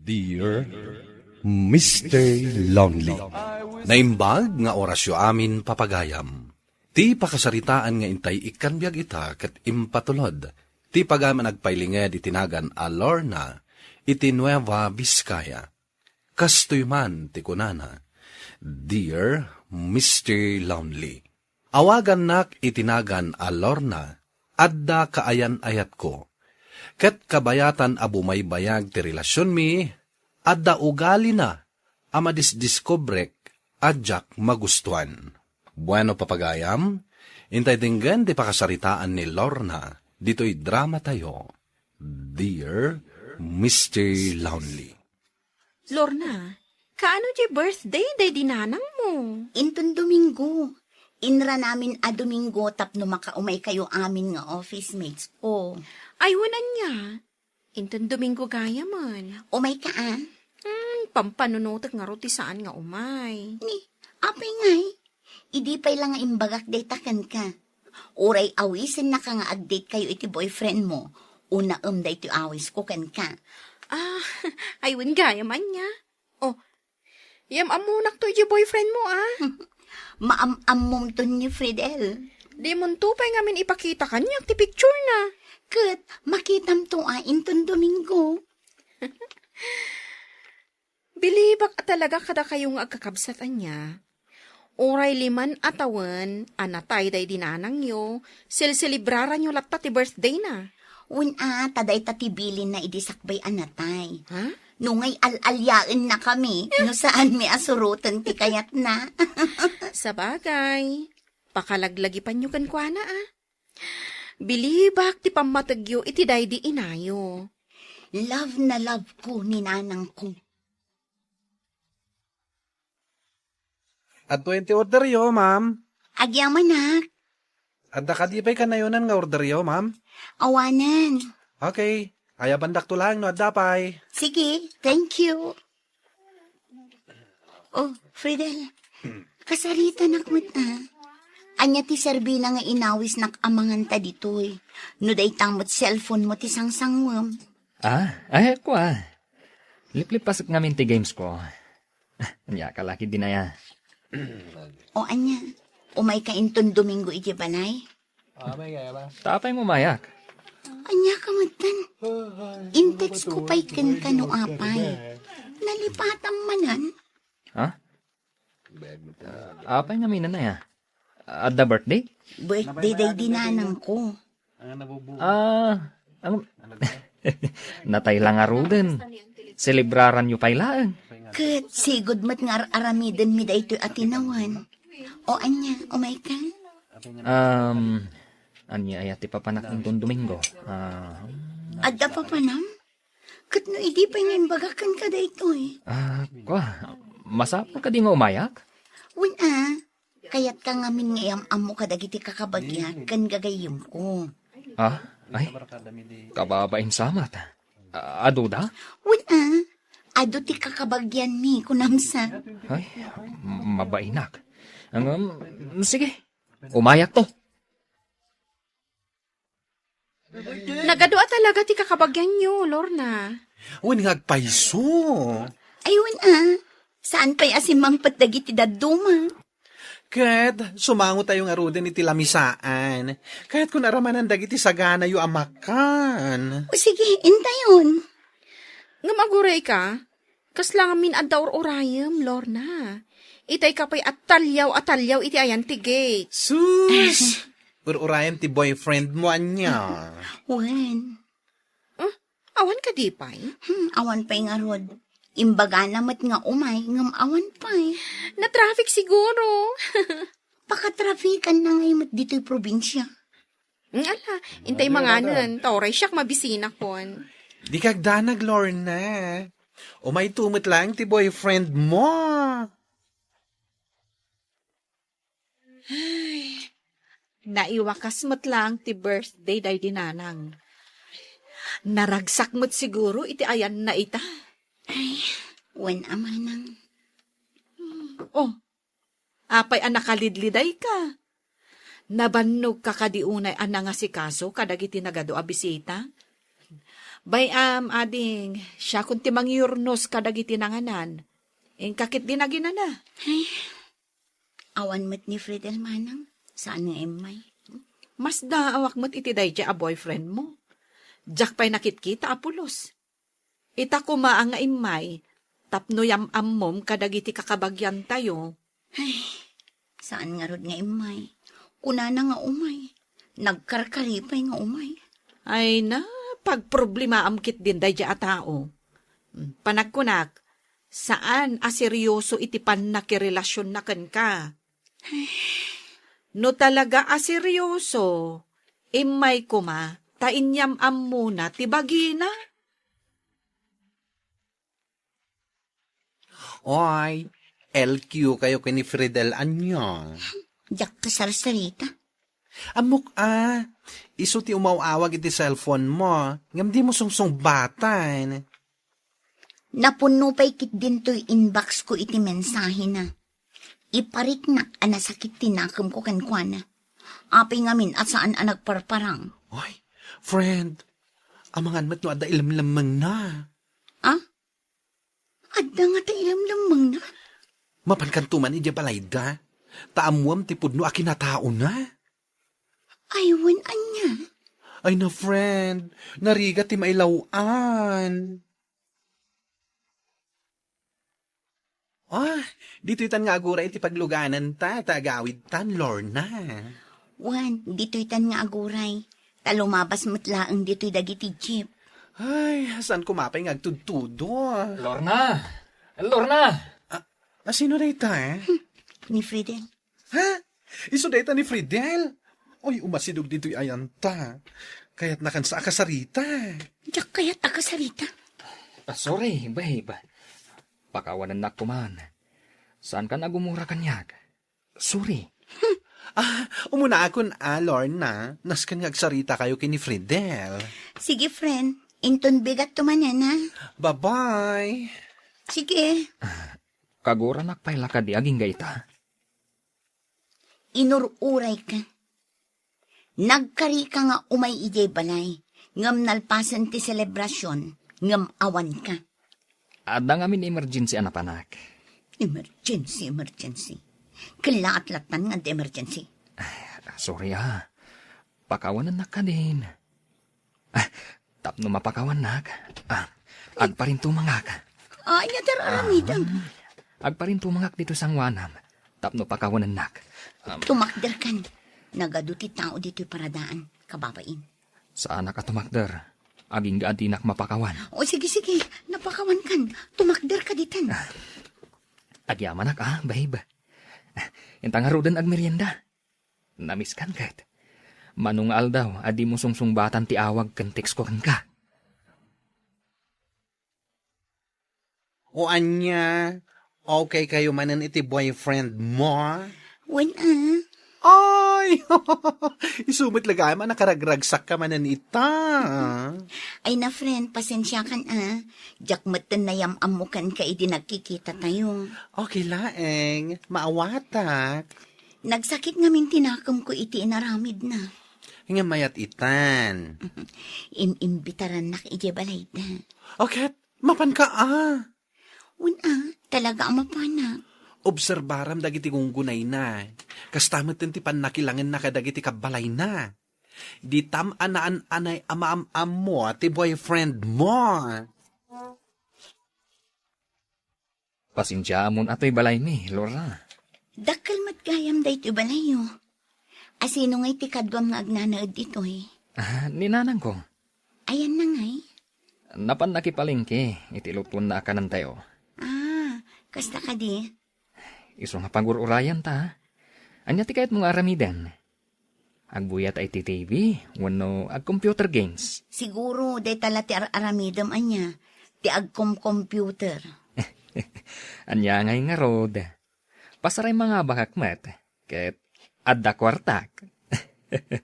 Dear Mr. Lonely. Naimbag nga orasyo amin papagayam. Ti pakasaritaan nga intay ikanbyag ita ket impatulod. Ti pagaman nagpailinged itinagan a Lorna iti Nueva Vizcaya. Kastoy man ti kunana. Dear Mr. Lonely. Awagan nak itinagan a Lorna adda kaayan ayat ko. Ket kabayatan a bumaybayag ti relasyon mi adda ugali na ama discobrek adjak magustuhan. Bueno papagayam, intay tinggan di pakasaritaan ni Lorna, dito'y drama tayo. Dear Mr. Lonely. Lorna, kaano di birthday day dinanang mo? Inton Domingo. Inra namin a Domingo tapno makaumay kayo amin nga office mates ko. Ay, wanan niya. Inton Domingo gaya man. Umay ka ah? Pampanunutak nga roti saan nga umay. Ni, apay ngay. Idi pa'y lang nga imbagak daytakan ka. Uray awisin na ka nga ag-date kayo iti boyfriend mo. Una day iti awis ko kan ka. Ah, ay wan gaya man niya. Oh, yam amunak to iti boyfriend mo ah. Maam-amom to ni Fridel. Di mo tupay nga min ipakita kanya ti picture na. Kat, makitam to inton Domingo. Bilibak talaga kada kayong agkakabsatan niya. Uray 5 atawan, anatay day dinanang yo, silsilibraran nyo latta ti birthday na. Taday tatibilin na idisakbay anatay. Ha? Nungay al-alyaan na kami, no saan may asurutan ti kayat na. Sa bagay, pakalaglagi pa nyo kan kwa na ah. Bilibak ti pamatagyo iti day di inayo. Love na love ko ni nanang ko. At 20 order yo, ma'am. Agyang manak, Adda kadipay ka na yonan nga order yo, ma'am. awanan. Okay, aya bandak to lang no adda pay. Sige, thank you. Oh, Fridel, kasarita nakmat na. Anya ti Serbina nga inawis nakamangan ta ditoy. No day tangmot cellphone mo ti sangsangwam. Ay ko Liplip pasok ngamin ti games ko. Anya kalaki din na ya. O anya, umay ka inton Domingo iti balay. Tapay mo mayak. Anya kamatan. Intex ko pa'y ken kano apay. Nalipatang manan. Ha? Apay nga mina na ya. At the birthday? Birthday day dinanang ko. Ang... Natay lang aruden. Celebraran nyo pailaan. Kat, sigod mat nga aramiden mi da ito atinawan. O anya, umay ka? Anya ayati papanak ng Domingo. Adda pa panam? Kat no idi pa nga imbagakan ka da ito eh. Masapang ka di nga umayak? Kayat ka nga min ngayam amo kadagiti kakabagyan kan gagayim ko. Ay, kababain samat. Aduda? Ado ti kakabagyan mi kunamsa. Ay, mabainak. Sige, umayak to. Nagadua talaga ti kakabagyan nyo, Lorna. Wen ngagpaiso. Ayun saan pa'y asimang patdagi ti daduma? Ket, sumango tayo nga ruden iti lamisaan. Kahit kung aramanan dagiti sagana yu amakan. O sige, intayon. Nga maguray ka, kaslangamin adda orayam, Lorna. Itay ka pa'y atalyaw iti ayan ti gate. Sus! Urayan ti boyfriend mo anya. Wen, Awan ka di pa'y? awan pa'y nga rod. Imbaga namat nga umay, ngam awan pa'y. Na-traffic siguro. Pakatrafikan na ngayon dito'y probinsya. Ala, intay manganan, tauray siyak mabisina kon. Di kagdanag, Lorna. O may tumot lang ti boyfriend mo. Naiwakas mo't lang ti birthday day dinanang. Naragsak mo't siguro iti ayan na ita. Wen amanang. Oh, apay anakalidliday ka. Nabannog ka kadiunay anang asikaso kadagiti nagado a bisita. Bayam, ading, siya kung timang yurnos kadagiti nanganan. Kakit din na ginana. Awan mo't ni Fredel manang. Saan nga emay? Mas daawak mo't iti dayja a boyfriend mo. Jack pa'y nakitkita apulos. Ita kumaang nga imay, tapno yam-am mom kadagiti kakabagyan tayo. Saan nga rod nga emay? Kuna na nga umay. Nagkarkaripay nga umay. Ay na, pagproblema amkit din dayja a tao. Panagkunak, saan aseryoso iti panakirelasyon na ken ka? No talaga aseryoso, imay kuma, tainyam-am muna ti bagina. Oy, LQ kayo kay ni Fridel anyo. Jak ka sarsarita. Amok iso ti umawawag iti cellphone mo. Ngam di mo sungsong batan. Napuno pa'y kit din to'y inbox ko iti mensahe na. Ipariknak anasakit tinakam ko kankwana. Apay ngamin at saan nagparparang. Oy, friend, amangan mat no ada ilamlamang na. Adda nga ta ilamlamang na. Mapankantuman iti balayda. Taamuam ti pudno a kinatao na. Aywan anya. Ay na friend, nariga ti mailawan. Dito itan nga agura iti pagluganan ta, tagawid tan, Lorna. Wan, dito'y tan nga aguray. Talumabas matlaang dito'y dagiti jeep. Ay, saan kumapay nga agtudtudo? Lorna! Lorna! Sino na ita Ni Fridel. Ha? Iso na ita ni Fridel? Oy, umasidog dito'y ayanta. Kaya't nakansa akasarita. Jak kaya't akasarita. Sorry, babe. Pakawanan na kuman. Saan ka nagumura kanyag? Sorry. Umuna akon, Lorna. Naskan nga agsarita kayo kini Fridel. Sige, friend. Inton bigat tumanan, ha? Bye-bye. Sige. Kagura nakpailaka di aging gaita. Inururay ka. Nagkari ka nga umay ijay balay. Ngam nalpasan ti selebrasyon. Ngam awan ka. Ada ngamin emergency anapanak. Emergency. Kilaat-latan nga di emergency. Sorry Pakawanan na ka din. Tapno mapakawan nak. Agparin tumangak. Anya tararamidam. Agparin tumangak dito sang wanam. Tapno pakawanan nak. Tumakder kan. Nagaduti tao dito'y paradaan. Kababain. Saan ka tumakder? Aging gaadinak mapakawan. O sige. Napakawan kan. Tumakder ka ditan. Agyaman ka, babe. Intang harudan ag merienda. Namis kan kahit. Manungal daw, adi mo sungsungbatan ti awag kan text ko kan ka. O anya, okay kayo manan iti boyfriend mo? Wen Ay! Isumit lagay man nakaragragsak ka manan ita. Ay na friend, pasensya kan Jak matan na yamamukan ka idi nagkikita tayo. Okay laeng, maawatak. Nagsakit ngamin tinakam ko iti inaramid na. Nga mayat itan. Imbitaran na ije balay da. Okay, mapan ka Wen talaga ang mapanak. Obserbaram dagiti kong gunay na. Kastamot ti panakilangan na kadagiti kabalay na. Di tam anaan-anay amaam-am mo ti boyfriend mo. Pasensya amon ato'y balay mi, Lora. Dakal matgayam da ito balayo. Asino nga'y tikadwam nga agnanaad dito Ninanang ko. Ayan na nga'y. Napan nakipalingke, itilupon na akanan tayo. Kasta ka di. Iso nga pagururayan ta. Anya ti kahit mga aramidan. Agbuyat ay ti TV, wano ag computer games. Siguro, day tala ti aramidam anya. Ti agkom computer. Anya ngay nga rod. Pasaray mga bakakmat, ket adda kwartak.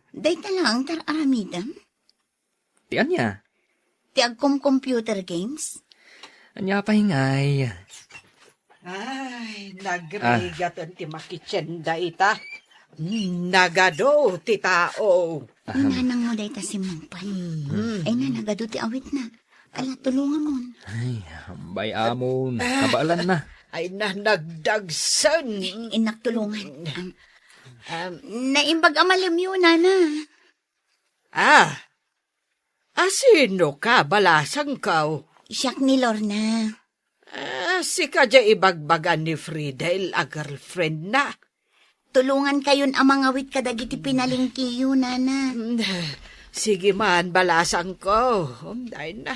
Day tala ang aramidam. Ti anya? Ti agkom computer games. Anya pahingay. Ay, nagrigat ti makitsenda ita. Nagado, ti tao. Ninanang mo day ta si Mangpan. Ay na, nagado ti awit na. Ala, tulungan mo. Ay, bay amon. Kabaalan na. Ay na nagdagsan. Inak tulungan. Naimbag amalim yun, nana. Sino ka? Balasang ka? Siyak ni Lorna. Si kadya ibagbagan ni Friedel, a girlfriend na. Tulungan kayon ang mga wit kadagiti pinalingkiyo, nana. Sige man, balasang ko. Dahil na,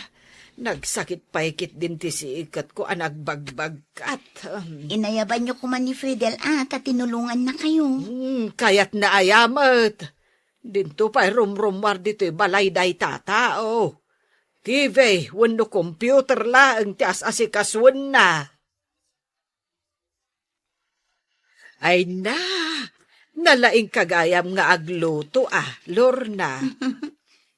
nagsakit paikit din ti si ikat ko ang nagbagbagkat. Inayaban niyo kuman ni Friedel at tinulungan na kayo. Kaya't naayamat. Dinto pa rumrumar dito balay day tatao. TV, wano computer la ang tias asikaswan na. Ay na, nalaing kagayam nga agluto Lorna.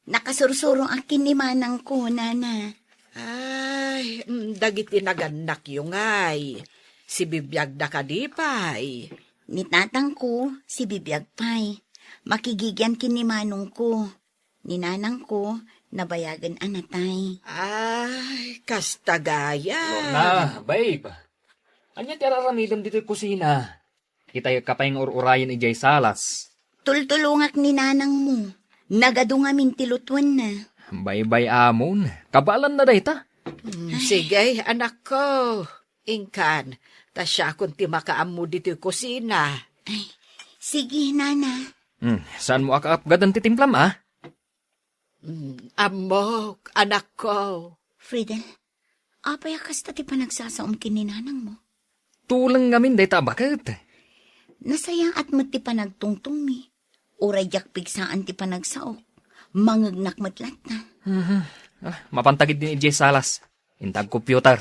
Nakasursuro ang kinimanang ko, nana. Ay, dagiti naganak yung ay. Si bibiyag da kadipay. Ni tatang ko, si Bibiyag Pay. Makigigyan kinimanong ko. Ni nanang ko, nabayagan anatay. Ay, kastagaya. Na, babe. Anya ti araramidam dito'y kusina. Itay kapayang ururayan ijay salas. Tultulungak ni nanang mo. Nagado nga mintilutwan na. Bay amon. Kabaalan na day ta. Sige, anak ko. Ingkan, tasya kung ti makaam mo dito'y kusina. Sige, nana. Saan mo akaapgadan ti timplam, Amok, anak ko. Friedel, apay akas ti panagsasaom kininanang mo. Tulang ngamin day ta bakit? Nasayang at mo ti panagtungtung mi. Uray jak pigsaan ti panagsaok. Mangagnak matlat na. Mapantagid din ijay salas. Intag computer.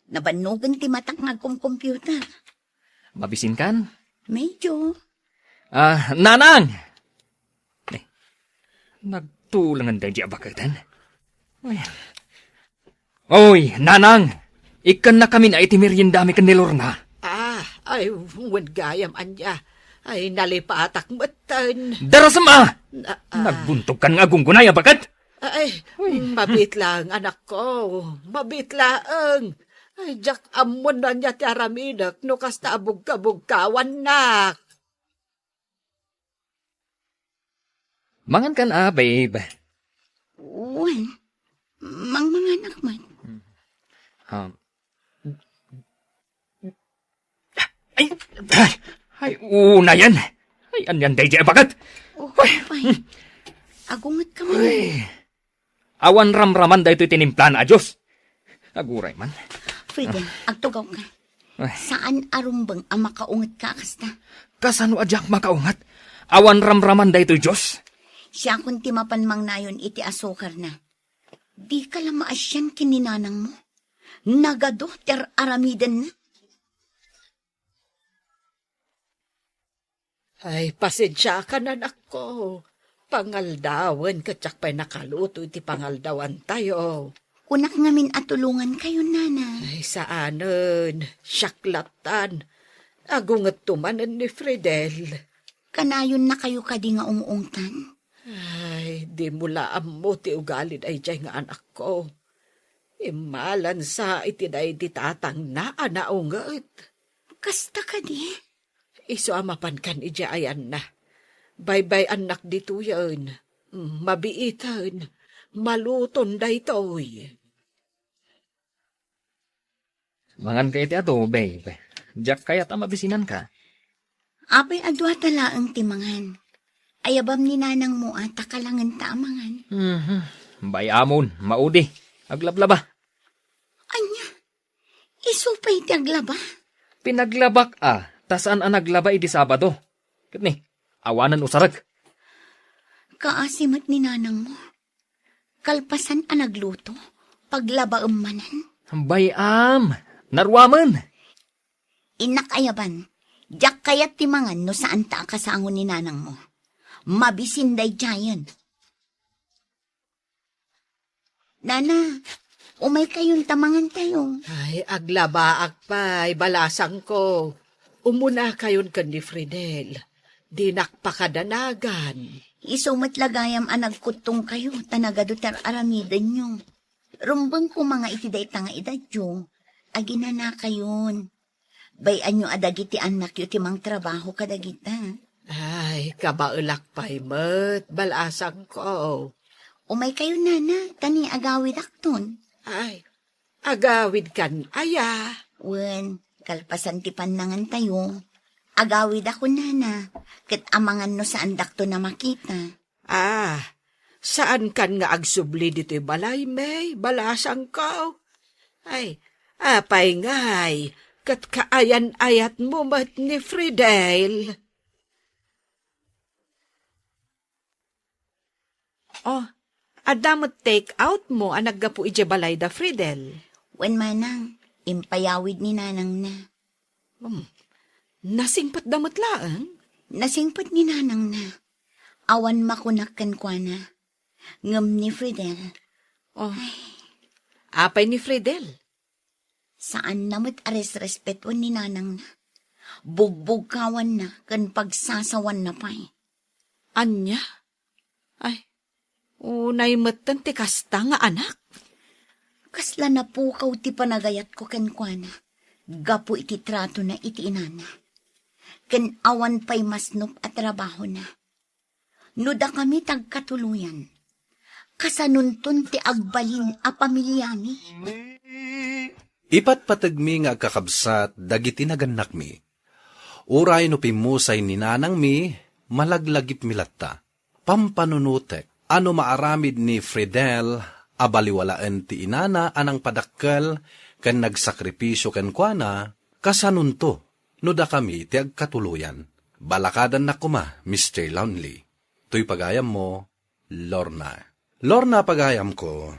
Nabanugan ti matak nga computer. Mabisin kan? Medyo. Nanang! Nagtulangan day di abakatan. Oy, nanang! Ikan na kami na itimiryendami kan ni Lorna. Ay, wad gayam anya. Ay, nalipatak matan. Darasama! Nagbuntog kan nga gunggunay abakat? Ay, mabit lang, anak ko. Mabit lang. Ay, jak amon na niya ti aramidak, no kasta abog-kabog-kawan nak. Mangan kan babe. Wan. Manganak man. Ay, una yan. Ay, anyan day di abakat. Pay. Agungat ka man. Awan ramraman da ito'y tinimplan Diyos. Aguray man. Friedel, agtugaw ka. Saan arumbang ang makaungat ka kasta? Kasano adyak makaungat? Awan ramraman da ito'y Diyos. Siya kung timapan mang nayon iti asukar na. Di ka lang maasyan kininanang mo. Nagado ter aramidan na. Ay, pasensya ka na, anak ko. Pangaldawan ka tsak pa'y nakaluto iti pangaldawan tayo. Unak ngamin at tulungan kayo, nana. Ay, saanan, syaklatan. Agungat tumanan ni Friedel. Kanayon na kayo kadi nga umuungtan. Ay, di mula mo ti ugalid ay jay nga anak ko. Imalan sa itiday di tatang na anaungat. Kasta kadi. Iso amapan kan ija ayan na. Bye-bye anak dito yan. Mabiitan. Maluton daytoy. Mangan ka iti ato, babe. Diyak kaya mabisinan ka. Apay adwa tala ang timangan. Ayabam ni nanang mo at takalangan taamangan. Bayamon, maudi. Aglablaba. Anya, isupay ti aglaba. Pinaglabak tasaan ang naglaba iti Sabado. Katni, awanan usarag. Kaasimat ni nanang mo. Kalpasan ang nagluto. Paglaba manan. Bayam, narwaman. Inakayaban. Diyak kayat timangan no saan ta kasangon ni nanang mo. Mabisinday giant. Nana, Umay kayong tamangan tayo. Ay, aglabaak pa'y balasang ko. Umuna kayon kan ni Fridel. Dinakpakadanagan. Isumat lagayam anagkutong kayo, tanagadutar aramidan nyo. Rumbang ko mga itiday tanga edad nyo, agina na kayon. Bayan nyo adagiti anak yu timang trabaho kadagita. Ay, kabaulak pa'y mat, balasang ko. Umay kayo nana, kani agawid akton. Ay, agawid kan aya. Wen, kalpasan ti panangan tayo. Agawid ako nana, kat amangan no saan dakto na makita. Ah, saan kan nga agsubli dito'y balay, may? Balasang ko. Ay, apay ngay, kat kaayan-ayat mo mat ni Fridel. Oh, adamot take out mo ang naggapu ije balay da Fridel. Wen manang, impayawid ni nanang na. Nasingpat damot laang? Nasingpot ni nanang na. Awan makunakkan kwa na. Ngam ni Fridel. Oh, apay ni Fridel. Saan namat ares respeto ni nanang na. Bugbog kawan na, kan pagsasawan na pa'y. Anya? Ay, unay matan ti kasta nga anak. Kasla na pukaw ti panagayat ko ken kwa na. Gapu iti trato na iti inana. Ken awan pa'y masnop at trabaho na. Nuda kami tagkatuluyan. Kasanuntun ti agbalin a pamilyami. Ipat patagmi nga kakabsat dagiti naganak mi. Uray no pimusay ni nanang mi, malaglagip milatta. Pampanunutek, ano maaramid ni Fridel, abaliwalaan ti inana anang padakkel, kan nagsakripisyo ken kuana, kasanunto, no da kami ti agkatuluyan. Balakadan na kuma, Mr. Lonely. Tuy pagayam mo, Lorna. Lorna pagayam ko,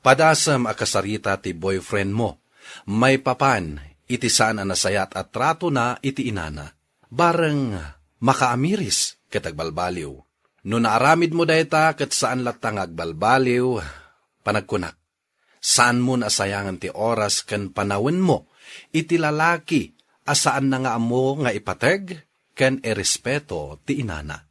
padasam akasarita ti boyfriend mo, may papan, iti saan anasayat at trato na iti inana. Bareng makaamiris katagbalbaliw. No naaramid mo dayta kat saan latang agbalbaliw, panagkunak. Saan mo nasayangan ti oras kan panawin mo, iti lalaki, asaan na nga amo nga ipateg, kan erespeto ti inana.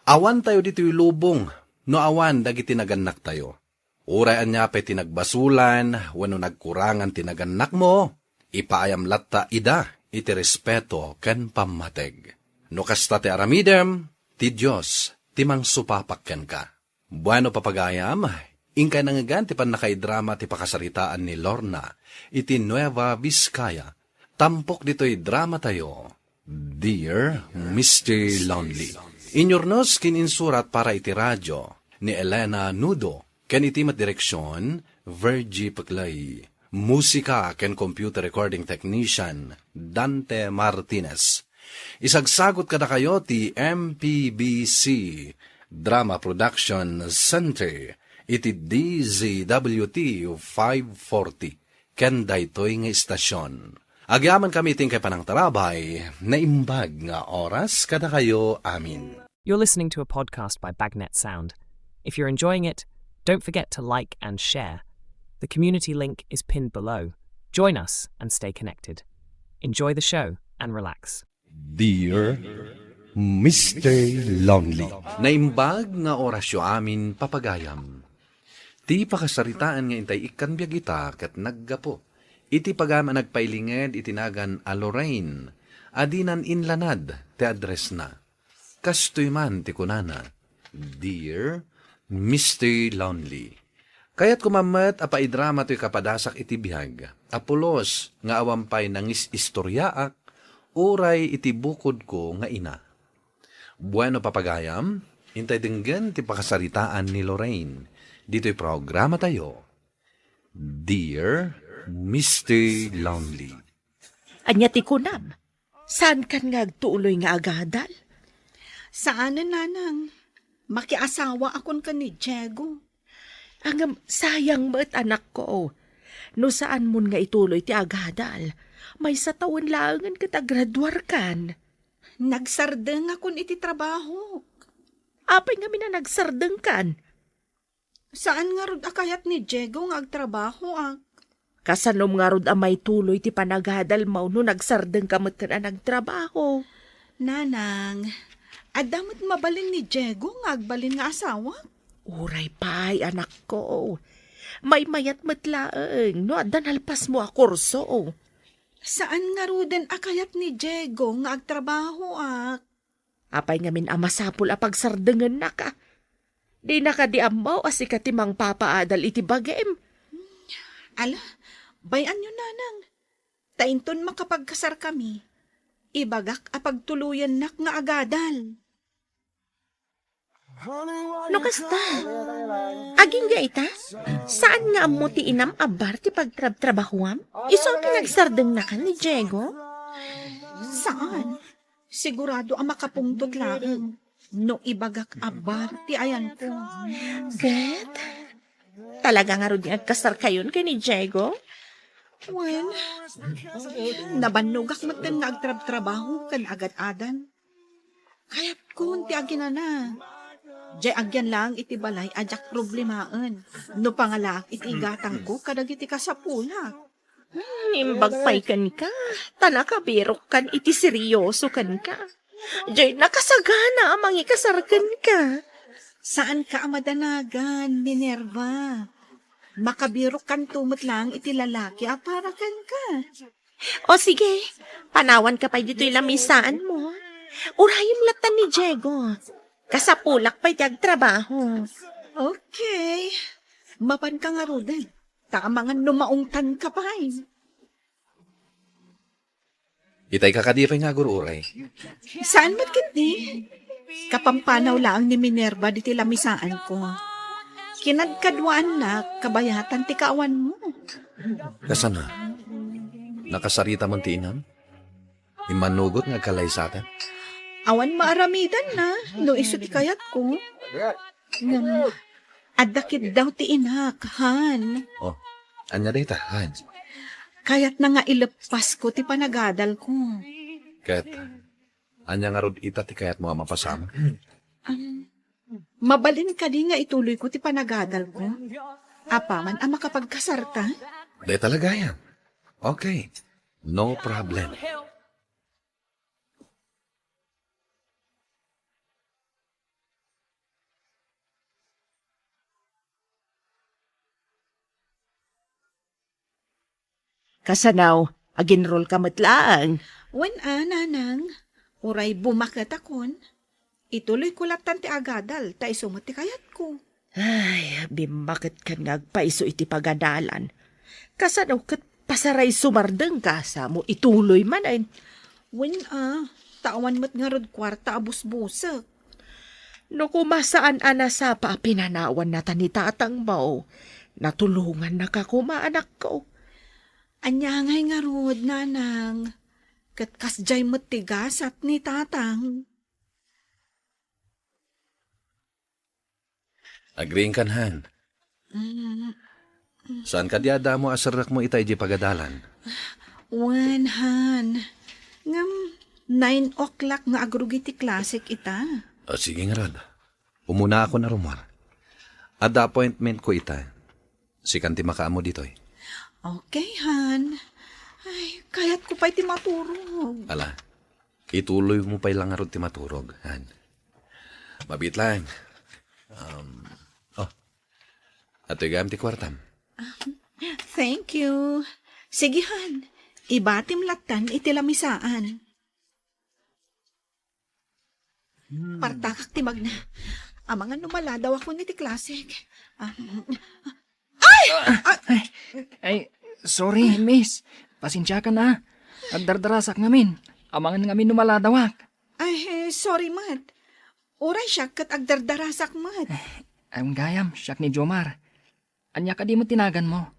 Awan tayo dito'y lubong, no awan dagiti naganak tayo. Uray anya pe tinagbasulan, wano nagkurangan tinaganak mo, ipaayam latta ida, iti respeto ken pamateg. No kasta ti aramidem, ti Diyos, timang supapak ken ka. Bueno papagayam, ingkay nangagan ti panakaidrama ti pakasaritaan ni Lorna, iti Nueva Vizcaya. Tampok dito'y drama tayo, Dear Mr. Lonely. Inyornos kininsurat para iti radyo, ni Elena Nudo, ken itimat direksyon, Virgie Paclay. Musika ken computer recording technician, Dante Martinez. Isagsagot kada kayo ti MPBC Drama Production Center, iti DZWT 540, ken daytoy nga istasyon. Agyaman kami ting kay panang tarabay, na imbag nga oras kada kayo amin. You're listening to a podcast by Bagnet Sound. If you're enjoying it, don't forget to like and share. The community link is pinned below. Join us and stay connected. Enjoy the show and relax. Dear Mr. Lonely. Naimbag nga orasyo amin papagayam. Ti pakasaritaan nga intay ikan biyagita kat naggapo. Iti pagama nagpailinged itinagan a Lorraine. Adinan inlanad ti address na. Kastoy man ti kunana, Dear Mr. Lonely. Kaya't kumamat apaidrama to'y kapadasak iti bihag. Apulos nga awampay nangis istoryaak, uray iti bukod ko nga ina. Bueno papagayam, intay dinggan ti pakasaritaan ni Lorraine. Dito'y programa tayo, Dear Mr. Lonely. Anya ti kunam, saan kan nga agtuuloy nga agadal? Saan na nanang? Makiasawa akon ka ni Diego. Ang sayang mo't anak ko. No saan mo nga ituloy ti agadal, may sa taon langan kita graduar kan. Nagsardeng akon iti trabaho. Apay nga nagsardeng kan. Saan nga rod akayat ni Diego nga agtrabaho Kasanom nga rod amay tuloy ti panagadal mo no nagsardeng kamot ka na nagtrabaho. Nanang, adamot mabalin ni Diego nga agbalin nga asawa? Uray pay, anak ko. May mayat matlaeng, no adan halpas mo a kurso. Saan nga roden akayat ni Diego nga agtrabaho Apay ngamin amasapul a pagsardengan na ka. Di na ka di amaw asi ka timang papaadal iti bagem. Ala, bayan nyo nanang. Tainton makapagkasar kami. Ibagak apagtuluyan nak nga agadal. No kasta? Aging ga ita? Saan nga mo ti inam abar ti pagtrabahuam? Iso kinagsardeng na ka ni Diego? Saan? Sigurado ang makapungtot lang. No ibagak abar ti ayan ko. Gat? Talaga nga rin agkasar kayon kay ni Diego? Well, nabanugak matan nga agtrabaho kan agad-adan. Kaya kun ti agina na. Diyay agyan lang iti balay ajak problemaen. No pangalak iti igatang ko kadag iti kasapulak. Imbagpay kan ka. Tanaka birok kan iti seryoso kan ka. Diyay nakasagana amang ikasarkan ka. Saan ka amadanagan, Minerva? Makabirok kan tumot lang iti lalaki para kan ka. O sige, panawan ka pa dito ilamisaan mo. Urayim latan ni Diego. Kasapulak pa itag trabaho. Okay. Mapan ka nga roden. Tamangan numaungtan ka pa. Itay kakadipay nga gururay. Saan mat kiti? Kapampanaw lang ni Minerva diti lamisaan ko. Kinagkadwaan na kabayatan ti kaawan mo. Kasana? Nakasarita mo ti inam? Imanugot nga kalay sa atin? Awan maaramidan na, no iso ti kayat ko. Adakit daw ti inak, Han. Oh, anya dita, Han. Kayat na nga ilepas ko ti panagadal ko. Kat, anya nga rod ita ti kayat mo mapasama. Mabalin ka di nga ituloy ko ti panagadal ko. Apaman ang makapagkasarta. Di talaga yan. Okay, no problem. Kasanaw, aginroll ka matlaang. Wen nanang, uray bumakat akon. Ituloy ko latan ti agadal, ta isumot ti kayat ko. Ay, bimbakit ka nagpaiso iti pagadalan. Kasanaw kat pasaray sumardeng ka sa mo ituloy man ay. Wen tawan mat nga rod kwarta abus-busak. No kumasaan ana sa pa pinanawan na ni tatang mo, natulungan na ka kumaanak ko. Anyangay nga rod, nanang. Kat kasjay mat tigasat ni tatang. Agreeing kan, Han. Saan ka diada mo asarak mo itay di pagadalan? Wen, Han. Ngam, 9 o'clock nga agrugi ti klasik ita. O sige nga rod. Umuna ako na rumor. Ada appointment ko ita. Sikan ti makaamo ditoy. Okay, Han. Ay, kaya't ko pa'y ti maturog. Ala, ituloy mo pa'y lang nga rod ti maturog, Han. Mabit lang. Ato igam ti kwartam. Thank you. Sige, Han. Ibatim latan iti lamisaan. Partakak ti magna. Amangan numala daw ako ni ti klasik. Ay, sorry, miss. Pasensya ka na. Agdardarasak ngamin. Amangan ngamin numaladawak. Ay, sorry, Mat. Oray siya kat agdardarasak, Mat. Ang gayam, siyak ni Jomar. Anya ka di mo tinagan mo.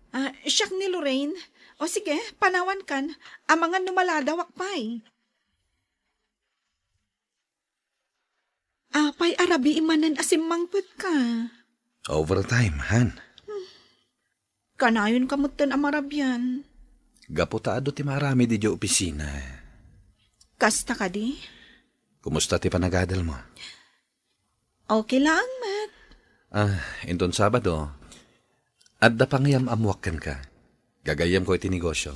Siya ni Lorraine. O sige, panawan kan. Amangan numaladawak pa'y. Apay arabi imanan asimmangpet ka. Overtime, Han. Kanayon kamutan amarabyan. Gaputaado ti marami di di opisina. Kasta ka di? Kumusta ti panagadal mo? Okay lang, Mat. Inton Sabado, adda pangyam amwakan ka. Gagayam ko iti negosyo.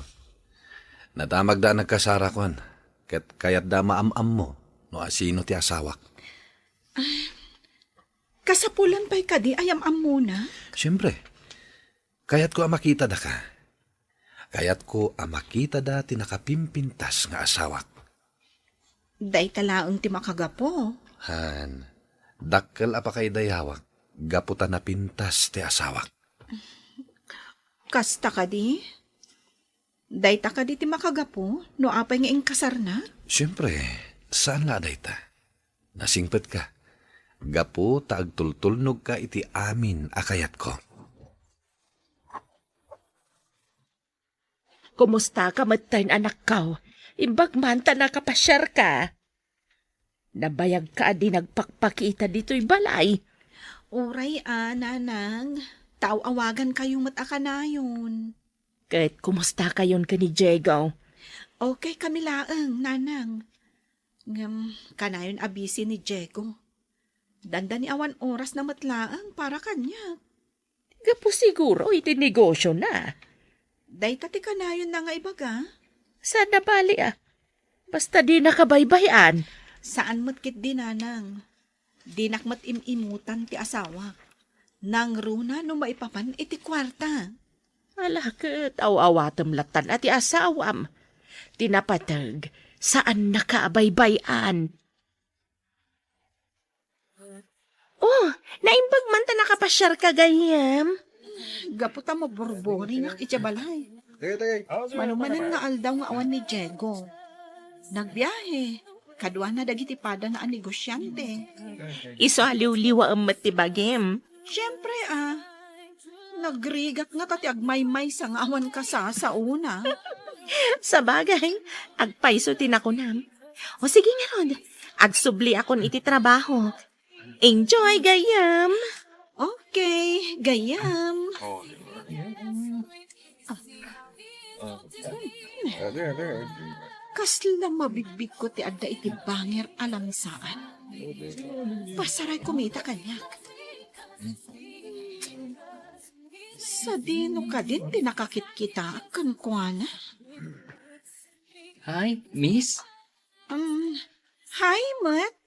Natamag da nagkasara kon, kayat da maam-am mo, no asino ti asawak. Kasapulan pa'y kadi ayam-am muna. Siyempre, kayat ko amakita da ka. Kayat ko amakita da ti nakapimpintas nga asawak. Day talaang ti makagapo. Han, dakkel apa kay dayawak, gaputan na pintas ti asawak. Kasta kadi? Day ta kadi ti makagapo, no apay nga kasar na? Siyempre, saan la dayta? Nasingpet ka. Gapo ta agtultulnog ka iti amin akayat ko. Kumusta ka matain anak ka? Imbag man ta nakapasyar ka. Nabayag ka di nagpakpakita dito'y balay. Uray nanang. Tao-awagan kayong matakanayon. Kahit kumusta kayon ka ni Diego? Okay kami laang, nanang. Kanayon abisi ni Diego. Danda ni awan oras na matlaang para kanya. Gapo siguro iti negosyo na. Day tati kanayon na nga ibaga. Sana bali Basta di nakabaybayan. Saan matkit di nanang? Di nakmat imimutan ti asawa. Nang runa no maipapan iti kwarta. Alakit, aw-awatam latan at asawam. Tinapatag, saan nakaabaybayan? Oh, naimbag man ta nakapasyar ka gayam. Gaputa mo borbori nak ityabalay. Manumanan nga aldaw nga awan ni Diego. Nagbiyahe. Kadwa na dagiti pada na negosyante. Iso aliw-liwa ang matibagim. Siyempre nagrigak nga tati agmay-may sa nga awan ka sa una. Sa bagay, agpaiso tinakunam. O sige nga Rod, agsubli akon iti trabaho. Enjoy, gayam! Okay, gayam. Kasla mabigbig ko ti adda iti banger alam saan. Pasaray kumita kanyak. Sa dino ka din tinakakit kita kan kuana. Hi, miss. Hi, Mat.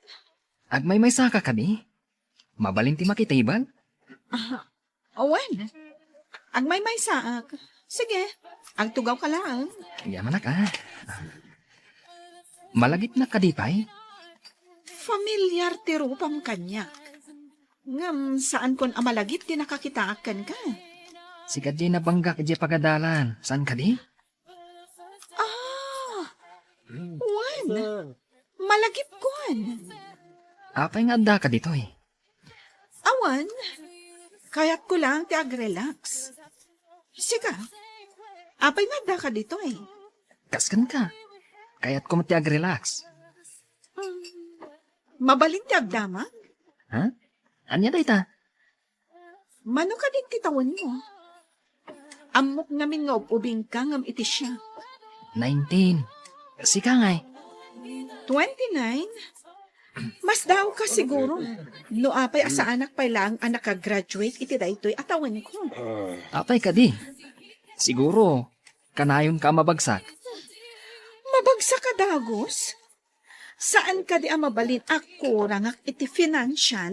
Agmay saka kami. Mabalin ti makitibal. Awan. Agmay saak. Sige, agtugaw ka lang. Yamanak Malagit na kadipay. Familiar ti rupam kanyak. Ngam saan kon amalagit ti nakakitaakan ka. Sikat di nabangga kaya pagadalan. Saan ka di? Wan. Malagip kon. Apay nga da ka dito Awan. Kayat ko lang ti agrelax. Sige. Apay nga da ka dito Kaskan ka. Kaya't ko matiag-relax. Mabalin ti agdama? Ha? Anya da ita? Mano ka din titawan mo? Amok namin nga ubing ka ngam iti siya. 19. Sika ngay. 29? Mas daw ka siguro. No apay asa anak pay lang anak ka-graduate iti daytoy atawan ko. Apay ka di. Siguro, kanayon ka mabagsak. Mabagsak ka dagos? Saan ka di mabalin ako rangak iti financial?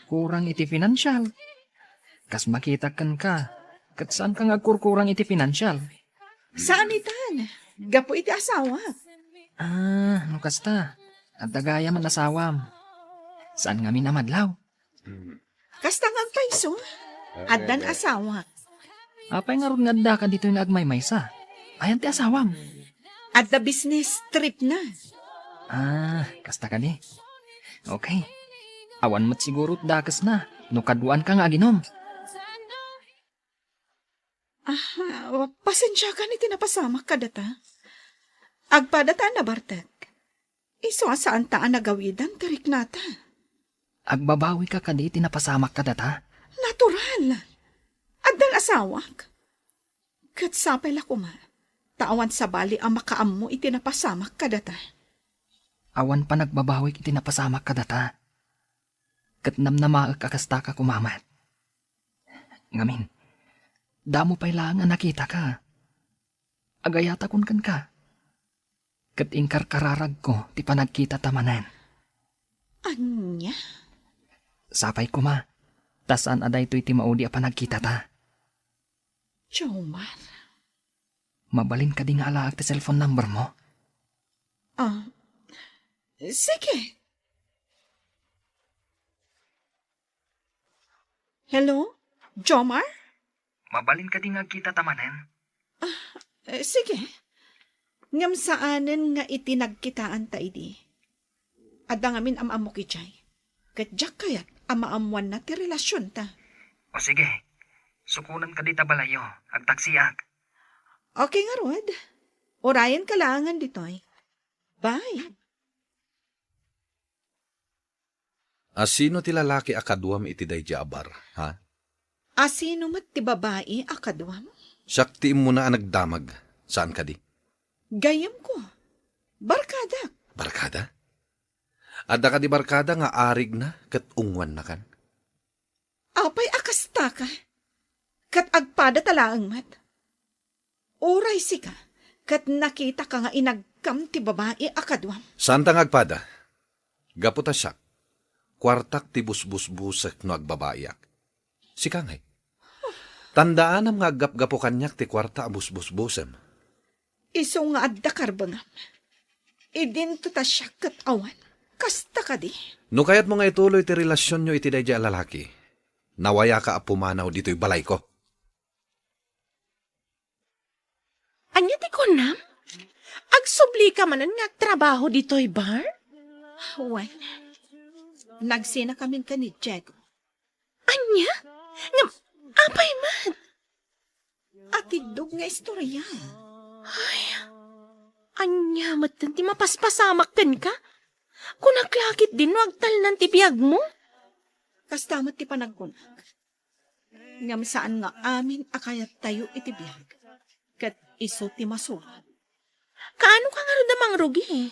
Kurang iti financial. Kas makita kan ka. Kat saan ka nga kurkurang iti financial? Saan itan? Gapo iti asawa. No kasta. At dagaya man asawam. Saan nga minamadlaw? Kasta nga paiso. Addan asawa. Apay nga ron nga da ka dito yung agmay-maysa. Ayan ti asawam. At the business trip na. Kasta ka di. Okay. Awan mo't siguro dakas na. No kaduan ka nga ginom. Pasensya ka ni tinapasamak ka data. Agpadata na Bartek. Iso saan taan nagawidan tarik nata. Agbabawi ka kadi tinapasamak ka data. Natural. Addan asawak. Katsapay la kuma. Tawan sa bali ang makaam mo itinapasamak ka data. Awan pa nagbabawi itinapasamak ka data. kat namnama kakasta ka kumamat. Ngamin, damo pa'y lang nga nakita ka. Agayata kun kan ka. Kat ingkar kararag ko, ti panagkita tamanan. Anya? Sapay ko ma, tasan aday to'y ti maudi a panagkita ta. Jomar? Mabalin ka di nga alaag ti cellphone number mo. Sige. Hello? Jomar? Mabalin ka di nga kita tamanan. Sige. Ngam saanen nga itinagkitaan ta idi. Adda ngamin am-amo kijay. Kat jak kayat ama-amuan na ti relasyon ta. O sige, sukunan ka di tabalayo, agtaksiak. Okay nga, Rod. Orayan kalangan ditoy. Bye. Asino ti lalaki akadwam iti daydi abar, ha? Asino mat ti babae akadwam? Sakti mo na ang nagdamag. Saan ka di? Gayam ko. Barkadak. Barkada? Adda ka di barkada nga arig na kat ungwan na kan? Apay akasta ka. Kat agpada talaang mat. Oray si ka. Kat nakita ka nga inagkam ti babae akadwam. Saan ta ngagpada? Gaputa siya. Kwartak ti busbusbusek no agbabayak. Si kangay. Tandaan am nga agap-gapo kanyak ti kwarta abusbusbusem. Iso nga adda karbangam. Idinto ta siya kat awan. Kasta ka di. No kayat mo nga ituloy ti relasyon nyo iti daydi a lalaki. Nawaya ka apumanaw dito'y balay ko. Anya ti kunam? Agsubli ka manan nga trabaho dito'y bar? Wan. Nagsina kami ka ni Diego. Anya? Ngam, apay man? Atidog nga istorya. Anya, matan ti mapaspasamak kan ka? Kung naklakit din, wag talnan ti biyag mo? Kastamat ti panagkunag. Ngam saan nga amin akayat tayo iti biyag. Kat iso ti masurat. Kaano ka nga rin damang rugi eh?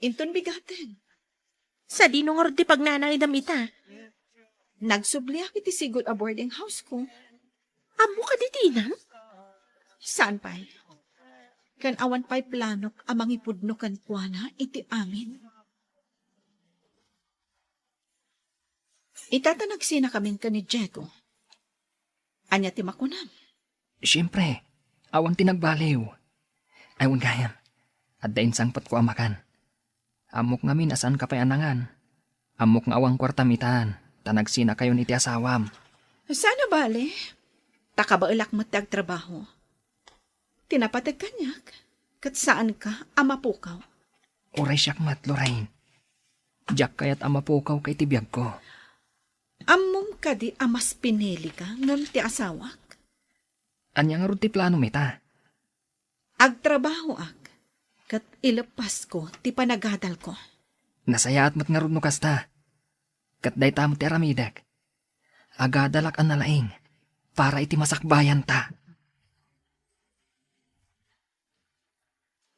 Inton bigaten. Sa dino nga rin ti pagnanay damita. Nagsubliak iti sigod a boarding house ko. Amo ka di tinang? Saan pa'y? Kan awan pa'y planok amang ipudno kan kuana iti amin. Itatanagsina kami ka ni Diego. Anya ti makunam. Siyempre, awan tinagbaliw. Awan gayam, at dain sangpat ko amakan. Amok ngamin asan ka pa'y anangan. Amok nga awang kwartamitan, tanagsina kayo ni ti asawam. Sana bale? Takabailak mo trabaho. Tinapatag kanyak. Kat saan ka amapukaw? Oray siyak mat, Lorraine. Diyak kayat amapukaw kay tibiyag ko. Ammom ka di amas pinili ka ngam ti asawak. Anya nga rin ti plano mita. Agtrabaho ak. Kat ilapas ko ti panagadal ko. Nasaya at mat nga rin no kasta. Kat day tamo ti aramidak. Agadalak ang nalaing para iti masakbayan ta.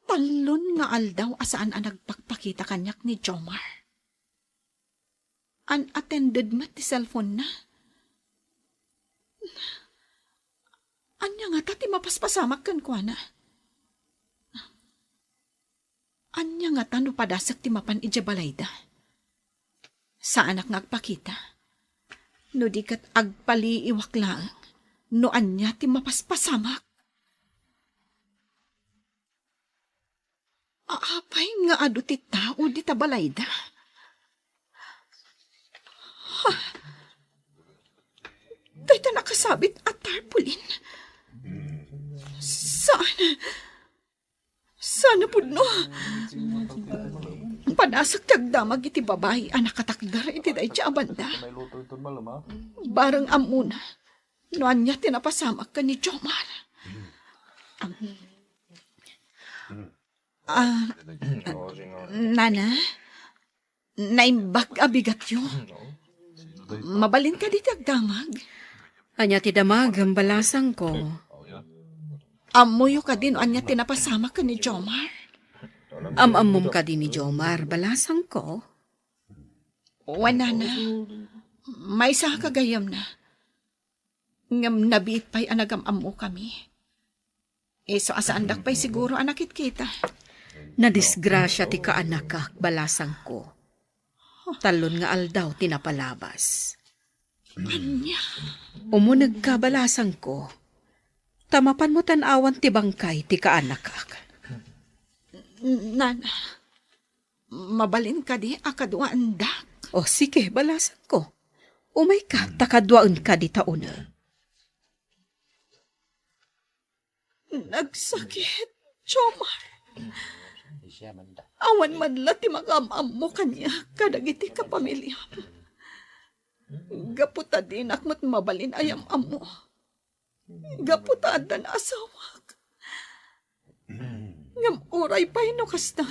Talon nga aldaw asaan ang nagpakpakita kanyak ni Jomar. Unattended mat ti cellphone na. Anya nga ta ti mapaspasamak kan kwa na. Anya nga ta no padasak ti mapan ijabalayda. Sa anak nga agpakita. No di kat agpaliiwak lang. No anya ti mapaspasamak. Aapay nga adu ti tao di tabalayda. Dahil ta nakasabit at tarpulin. Sana pudno. Panasak tagdamag iti babae anak katakdar iti dahi siya abanda. Barang amuna. Noan niya tinapasamak ka ni Jomar. Nana, naimbag abigat yun. Mabalin ka di tagdamag. Anya ti damag ang balasang ko. Amuyo ka din anya tinapasama ka ni Jomar. Amamom ka din ni Jomar, balasang ko. Wala na. May sa kagayam na. Ngam nabiit pa'y anagam-am mo kami. So asaandak pa'y siguro anakit kita. Nadisgrasya ti kaanak ka, balasang ko. Talon nga aldaw tinapalabas. Anya? Umunag ka, balasang ko. Tamapan mo tanawan ti bangkay ti kaanak ka. Nana, mabalin ka di akadwa andak. O sige, balasang ko. Umay ka, takadwaan ka di tauna. Nagsakit, Chomar. Awan man la ti magamam mo kanya, kadagiti ka pamilya. Gaputa din akmat mabalin ayam amo. Gaputa dan asawak. Ngam oray pa'y no kasta.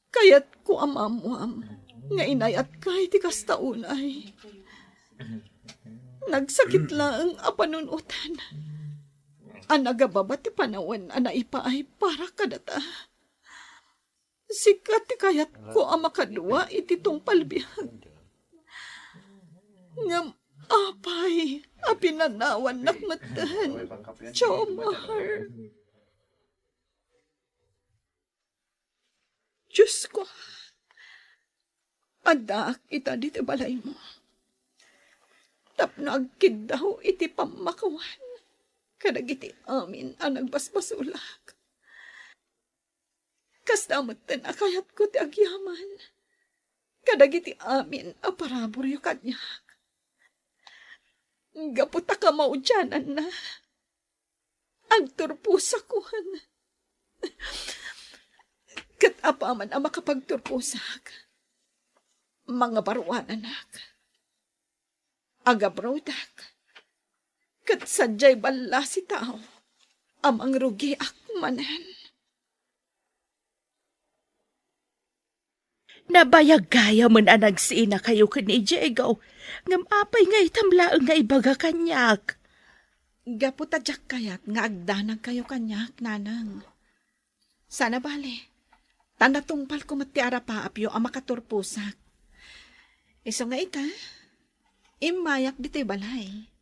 Kayat ko amamuam, nga inayat kay ti kasta unay. Nagsakit lang ang apanunutan. Anagababa ti panawan anaipaay para kadata. Sikat ti kayat ko ang makadua iti tungpal biyag. Ngam apay, apinanawan nakmatan. Chomar. Diyos ko, adak ita dito balay mo. Tapno agkid daw iti pamakawan. Kadagiti amin ang nagbasbasulak. Kasdamatan akayat ko ti agyaman. Kadagiti amin ang paraburyo kanyak. Gaputa ka maudyanan na. Ang turpusa kuhan. Kat apaman ang makapagturpusak. Mga baruan anak. Agabrodak. Kat sadyay bala si tao. Amang rugi akmanan. Nabayag gaya man anag sina kayo kani Diego. Ngam apay nga itamlaang nga ibaga kanyak. Gaputa jak kayat nga agdanag kayo kanyak, nanang. Sana bale. Tanda tungpal ko matiara pa apyo ang makaturpusak. Iso nga ita, imayak dito balay.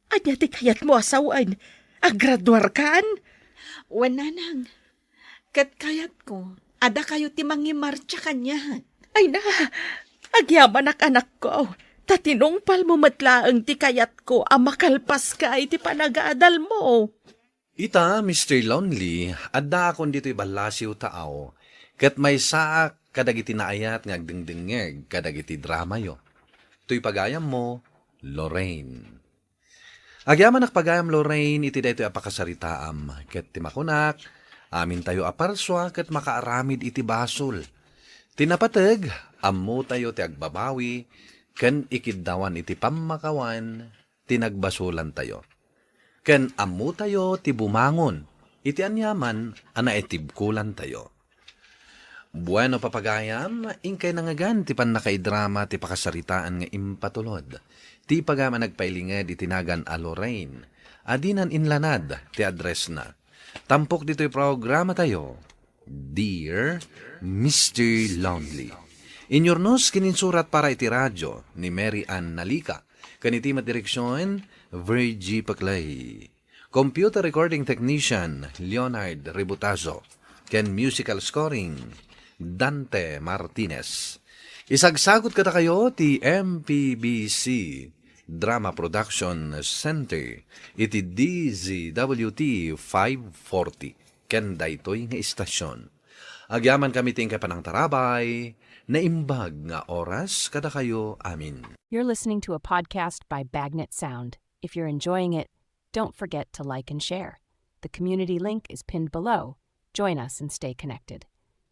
Anya ti kayat mo asawan. Agradwar kan? Wala nang. Kat kayat ko, ada kayo ti mangimarcha kanya. Ay na, agyaman anak ko. Tatinungpal mo matlaang ti kayat ko ang makalpas ka iti panagaadal mo. Ita, Mr. Lonely, adda akon dito'y balasiw tao, kat may saak kadagiti naayat ngagdingdingeg kadagiti drama yo. Tuy pagayam mo, Lorraine. Agyaman pagayam Lorraine, iti daytoy apakasaritaam, ket ti makunak, amin tayo aparswa, ket makaaramid iti basol. Tinapateg, ammo tayo ti agbabawi, ken ikiddawan iti pammakawan, tinagbasulan tayo. Ken ammo tayo ti bumangon, iti anyaman, anaetibkulan tayo. Bueno papagayam, ingkay nangagan ti panakaidrama ti pakasaritaan nga impatulod. Ti pagama nagpailinged itinagan a Lorraine. Adinan inlanad ti address na. Tampok dito'y programa tayo. Dear Mr. Lonely. Inyornos kininsurat para iti radyo ni Mary Ann Nalika. Kaniti madireksyon, Virgie Paclay. Computer recording technician, Leonard Ributazo. Ken musical scoring, Dante Martinez. Isagsagot kata kayo ti MPBC Drama Production Center iti DZWT 540 ken daytoy nga istasyon. Agyaman kami ting kapanang tarabay na imbag nga oras kada kayo amin. You're listening to a podcast by Bagnet Sound. If you're enjoying it, don't forget to like and share. The community link is pinned below. Join us and stay connected.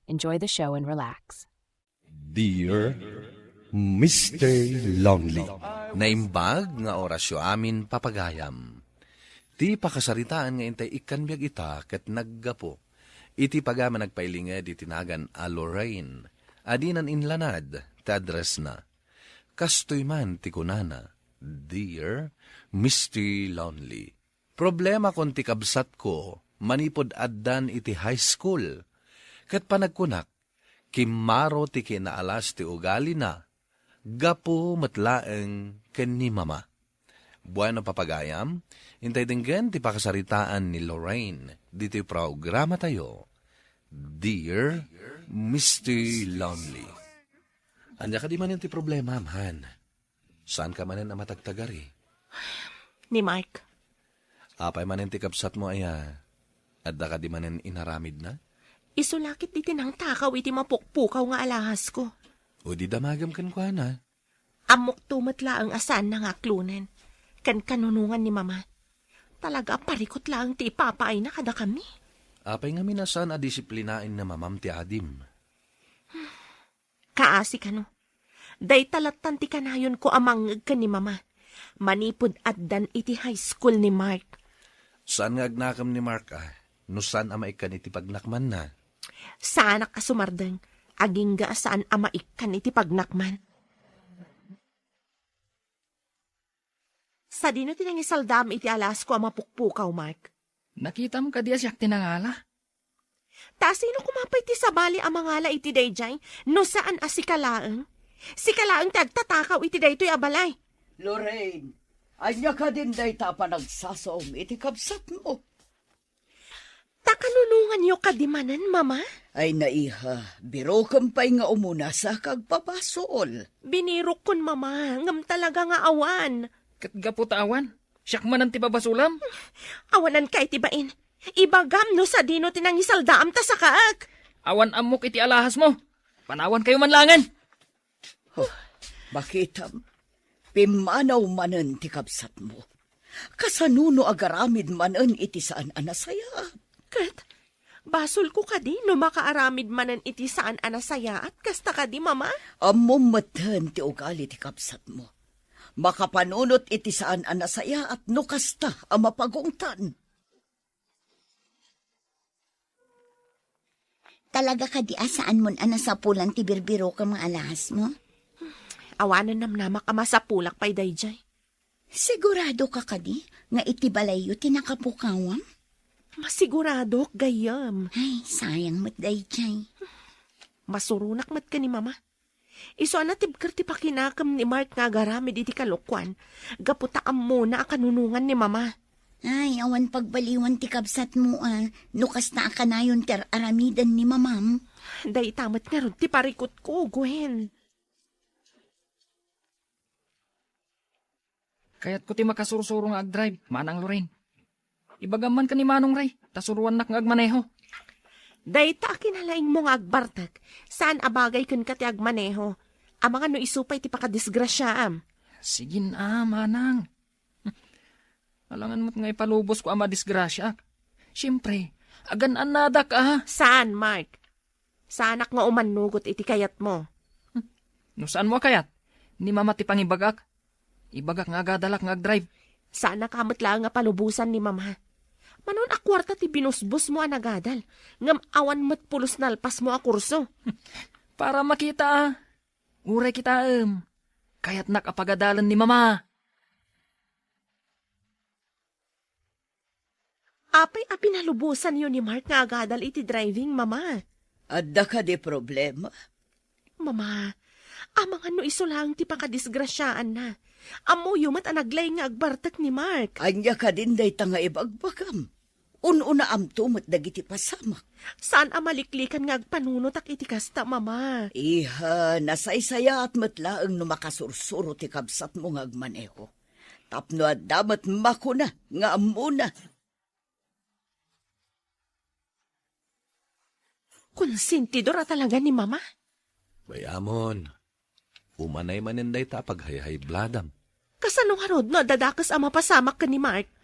Enjoy the show and relax. Dear Mr. Lonely. Naimbag nga orasyo amin papagayam. Ti pakasaritaan nga intay ikanbiag ita ket naggapo. Iti pagama nagpailinged itinagan a Lorraine. Adinan inlanad ti address na. Kastoy man ti kunana, Dear Mr. Lonely. Problema kon ti kabsat ko, manipod addan iti high school. Ket panagkunak, Kimaro ti kinaalas ti ugali na, gapo matlaeng ken ni mama. Bueno papagayam, intay dinggan ti pakasaritaan ni Lorraine, dito programa tayo, Dear Mr. Lonely. Anya ka di man ti problema, man. Saan ka manen na matagtagari? Ni Mark. Apay manen ti kapsat mo aya, at da ka di manen inaramid na? Isulakit di tinang takaw iti mapukpukaw nga alahas ko. O di damagam kan kwa na? Amok tumatla ang asan na nga klunen. Kan kanunungan ni mama. Talaga parikot lang ti ipapaay na kada kami. Apay nga minasan a disiplinain na mamam ti adim. Kaasi ka no. Day talatan ti kanayon ko amang ka ni mama. Manipod at dan iti high school ni Mark. Saan nga agnakam ni Mark No saan ama ikan iti pagnakman na? Saan ka sumardeng. Aging ga saan ama ikan iti pagnakman. Sa dino tinang isaldam iti alas ko ang mapukpukaw, Mark. Nakita mo ka diya siyak tinangala. Ta sino kumapay ti sabali ang mangala iti dayjay, no saan asikalaang? Sikalaang tagtatakaw iti daytoy abalay. Lorraine, anya ka din day ta pa nagsasaom iti kabsat mo. Takanunungan niyo kadimanan, mama? Ay naiha, biro kampay nga umuna sa kagpapasol. Binirok kon, mama, ngam talaga nga awan. Katgaputawan, siyak man ang tibabasulam. Awanan kay tibain. Ibagam no sa dino tinang isaldaam ta sa kaag. Awan amok iti alahas mo. Panawan kayo manlangan. Makitam, pimanaw manen ti kabsat mo. Kasanuno agaramid manen iti saan anasaya. Kat, basol ko kadi no makaaramid manan iti saan anasaya at kasta kadi, mama? Amom matan ti ugali ti kabsat mo. Makapanunot iti saan anasaya at nukasta ang mapagungtan. Talaga ka di asaan mon anasapulan ti birbiro ka mga alahas mo? Awanan namnama ka masapulak pa'y dayjay. Sigurado ka kadi nga iti balayo tinakapukawam? Masigurado, gayam. Ay, sayang mo't dayjay. Masurunak mat ka ni mama. Iso anatib ti pakinakam ni Mark nga garamid iti kalukwan. Gaputaam muna ang kanunungan ni mama. Ay, awan pagbaliwan ti kabsat mo nukas na akanayon ter aramidan ni mamam. Day tamat nga ron ti parikot ko, Gwen. Kaya't ko ti makasursuro nga agdrive, manang Lorraine. Ibagaman ka ni Manong Ray, tasuruan nak nga agmaneho. Day ta kinalaing mo nga agbartag, saan abagay kun ka ti agmaneho. Ang mga no isupay ti pakadisgrasyaam. Sige na, manang. Alangan mo't nga ipalubos ko ama disgrasya. Siyempre, agan nada ka. Saan, Mark? Saanak nga umanugot iti kayat mo. No saan mo kayat? Ni mama ti pangibagak. Ibagak nga agadalak nga agdrive. Sana kamot lang nga palubusan ni mama. Manon akwarta ti binusbus mo anagadal. Ngam awan mo't pulos nalpas mo a kurso. Para makita Uray kita kaya't nakapagadalan ni mama. Apay pinalubusan yun ni Mark nga agadal iti driving, mama. Adda ka di problema. Mama, amang ano iso lang ti pakadisgrasyaan na. Amo yumat anaglay nga agbartak ni Mark. Anya ka din day tanga ibagbagam. Ununa amtumot dagiti pasamak. Saan amaliklikan nga agpanunot ak iti kasta, mama? Iha, nasaysaya at matlaang no makasursuro ti kabsat mo nga agmaneho. Tapno at damat makuna nga amuna. Konsentidora talaga ni mama? Bayamon, umanay maninday ta paghayhay bladam. Kasanong harod no dadakas ang mapasamak ka ni Mark?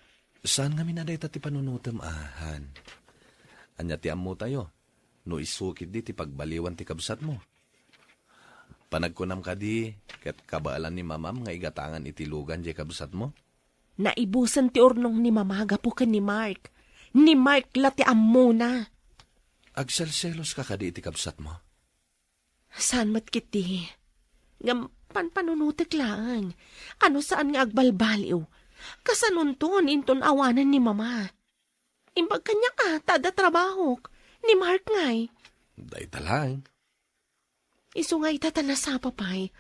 Saan nga minaday ta ti panunutam ahan? Anya ti ammo tayo, no isukid di ti pagbaliwan ti kabsat mo. Panagkunam ka di, ket kabaalan ni mamam nga igatangan iti lugan di kabsat mo? Naibusan ti urnong ni mamaga po ka ni Mark. Ni Mark lati ammo na. Agselselos ka kadi iti kabsat mo? Saan matkiti? Ngam panunutik lang. Ano saan nga agbalbaliw? Kasanunton inton awanan ni mama. Imbag kanya ka, tada trabahok. Ni Mark ngay. Day talang. Isu nga itatana sa papay.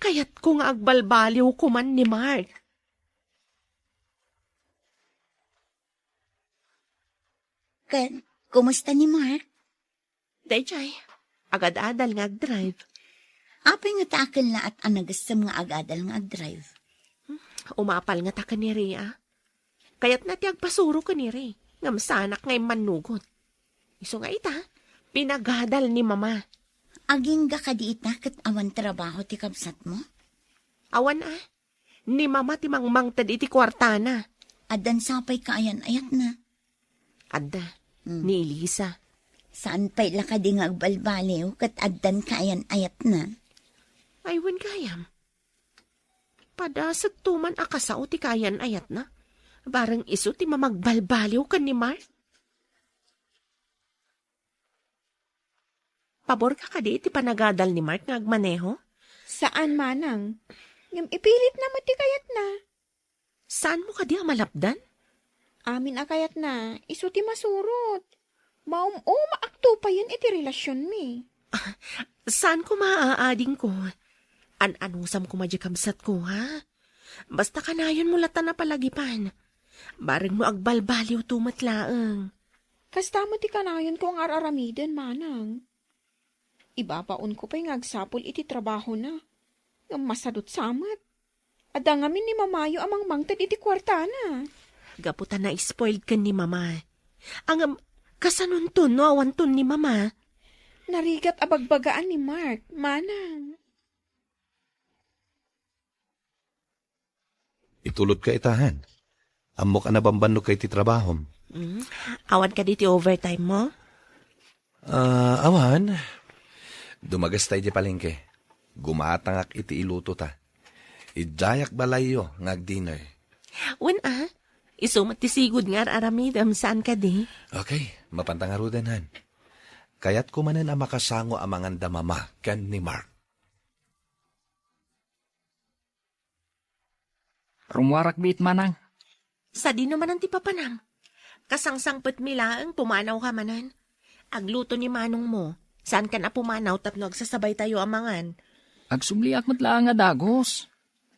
Kayat ko nga agbalbaliw kuman ni Mark. Ken, kumusta ni Mark? Dayjay, agad-adal nga ag-drive. Apay nga taakal na at anagasam nga agadal nga ag-drive. Umapal nga ta ka ni Rhea. Kayat na ti agpasuro ka ni Rhea. Ngam sanak ngay manugot. Isu nga ita, pinagadal ni mama. Aging ga kadiit na kat awan trabaho ti kabsat mo? Awan ni mama ti mangmangtad iti kwartana. Adan sapay kaayan ayat na. Adda, ni Elisa. Saan pa'y lakadi nga agbalbaliw kat adan kaayan ayat na? Aywan kayam. Padasag tuman akasao ti kayan ayat na. Barang iso ti mamagbalbaliw kan ni Mark. Pabor ka kadi ti panagadal ni Mark nga agmaneho? Saan manang? Ngam ipilit na ti kayat na. Saan mo kadi malapdan? Amin akayat na, isu ti masurot. Maakto pa yan iti relasyon mi. Saan ko maaading ko? An-anusam ko madyakamsat ko, ha? Basta kanayon mo lata na palagipan. Barang mo agbalbaliw tumatlaang. Kasta mo ti kanayon ko ang araramiden, manang. Ibabaon ko pa'y ngagsapol iti trabaho na. Ngam masadot samat. Ada ngamin ni mamayo amang mangtad iti kwartana. Gaputan na spoiled ka ni mama. Ang kasanunton no awanton ni mama. Narigat abagbagaan ni Mark, manang. Itulot ka itahan. Amok na bambando kay ti trabahom. Awan ka diti overtime mo? Awan. Dumagas tayo di palengke. Gumatangak iti iluto ta. Idayak balayo ngag dinner. Wen isumat ti sigud nga aramidam saan ka di? Okay, mapantangarudan han. Kayat kumanan ang makasango amangan damama kan ni Mark. Rumwarak bit manang. Sa di naman ang tipapanang. Kasangsangpet mila ang pumanaw ka manan. Agluto ni manong mo. Saan ka na pumanaw tapno agsasabay tayo amangan? Agsubliak matla nga dagos.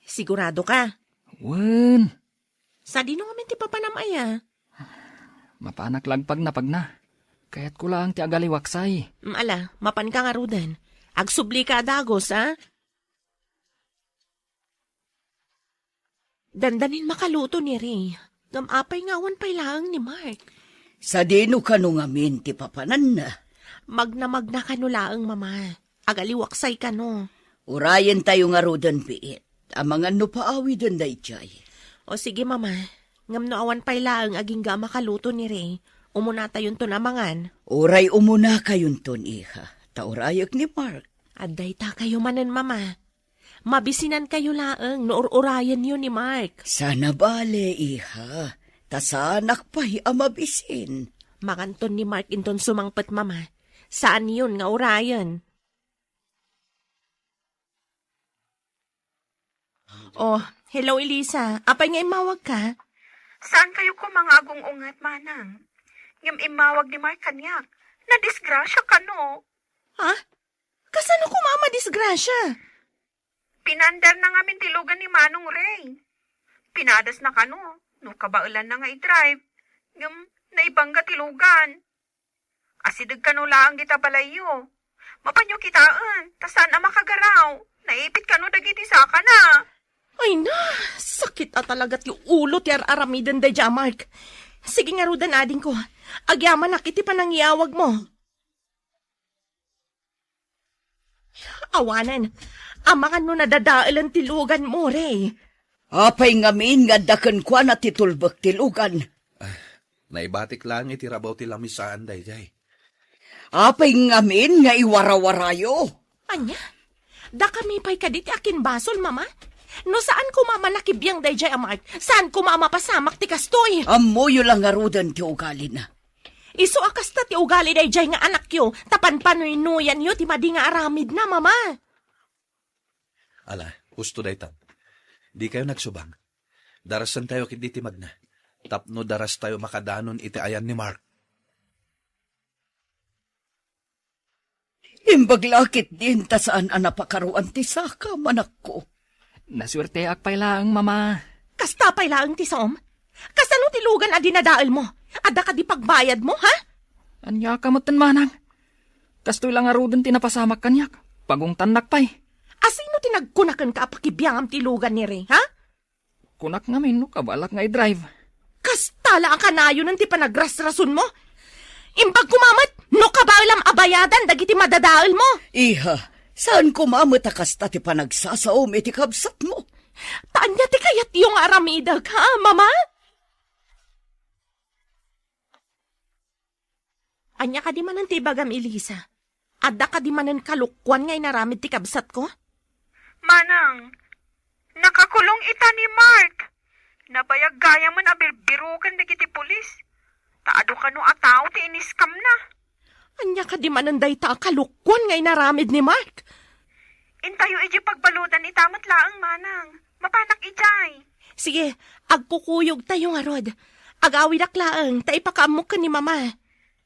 Sigurado ka? Wen, Sa di naman tipapanam aya. mapanak lagpag na pag na. Kaya't ko lang ti agaliwaksay. Ala, mapan ka nga rudan. Agsubli ka dagos, ha? Dandanin makaluto ni Ray. Gamapay ngawan pa'y lang ni Mark. Sa dino kanu ngamin ti papanan na. Magna kanulaang mama. Agaliwaksay ka no. Urayan tayo nga rodan piit. Amangan no paawi dan dayjay. O sige mama. Ngam no awan pa'y lang aging ga makaluto ni Ray. Umuna tayon to namangan. Uray umuna kayon ton iha. Taurayak ni Mark. Aday ta kayo manan mama. Mabisinan kayo laang no urayan yun ni Mark. Sana bale iha. Tasanak pa'y amabisin. Makanton ni Mark inton sumangpet mama. Saan yun nga urayan? Oh, hello Elisa. Apay nga imawag ka? Saan kayo ko mga agong ungat, manang? Ngam imawag ni Mark kanyak. Nadisgrasya ka, no? Ha? Kasano ko mama disgrasya? Pinandar na nga tilugan ni Manong Ray. Pinadas na ka, no? No kabaulan na nga i-drive. Ngam naibangga tilugan. Asidag ka no lang kita balayo. Mapanyo kitaan. Tasan ang makagaraw. Naipit ka no dagiti saka na. Ay na, sakit na talaga ti ulo ti aramidan da dya, Mark. Sige nga rudan ading ko. Agyaman na kiti panangyawag mo. Awanan, amangan no nadadaalan tilugan mo, Ray. Apay ngamin nga dakan kwa na titulbak tilugan. Naibatik lang iti rabaw ti lamisaan dayjay. Apay ngamin nga iwarawarayo. Anya, da kami pa'y kaditi akin basol, mama. No saan ko mama nakibiyang dayjay, Mark? Saan ko mama pasamak ti kastoy? Amoyo lang nga rodan ti ugali na. Iso akas ta ti ugali dayjay nga anak yo. Tapan panuinuyan yo ti madi nga aramid na, mama. Ala, gusto daytan. Di kayo nagsubang. Darasan tayo kiti ti magna. Tapno daras tayo makadanon iti ayan ni Mark. Imbaglakit din ta saan anapakaruan ti saka, manak ko. Naswerte akpay lang, mama. Kasta pay laang ti som. Kasano tilugan a dinadaal mo? Adda ka di pagbayad mo, ha? Anya ka mo't manang. Kastoy lang arudan tinapasamak kanyak. Pagong tanak pay. Asino tinagkunakan ka apakibiyangam tilugan ni Ray, ha? Kunak ngamin no, kabalak nga i-drive. Kastala ang kanayo ng ti panagrasrason mo. Imbag kumamat, no kabalam abayadan dagiti madadaal mo. Iha, saan kumamatakas ta ti panagsasaom iti kabsat mo? Taanya ti kayat yung aramida ka, mama? Anya ka di manan ti bagam, Elisa. Adda ka di manan kalukwan nga inaramid ti kabsat ko? Manang, nakakulong ita ni Mark. Nabayag gaya man abirbirukan dagiti pulis. Taado ka no ataw ti iniskam na. Anya ka di manan day ta kalukwan nga inaramid ni Mark? Intayo iji pagbaludan itamat laang, manang. Mapanak ijay. Sige, agkukuyog tayo nga rod. Agawid aklaang, ta ipakaamok ka ni mama.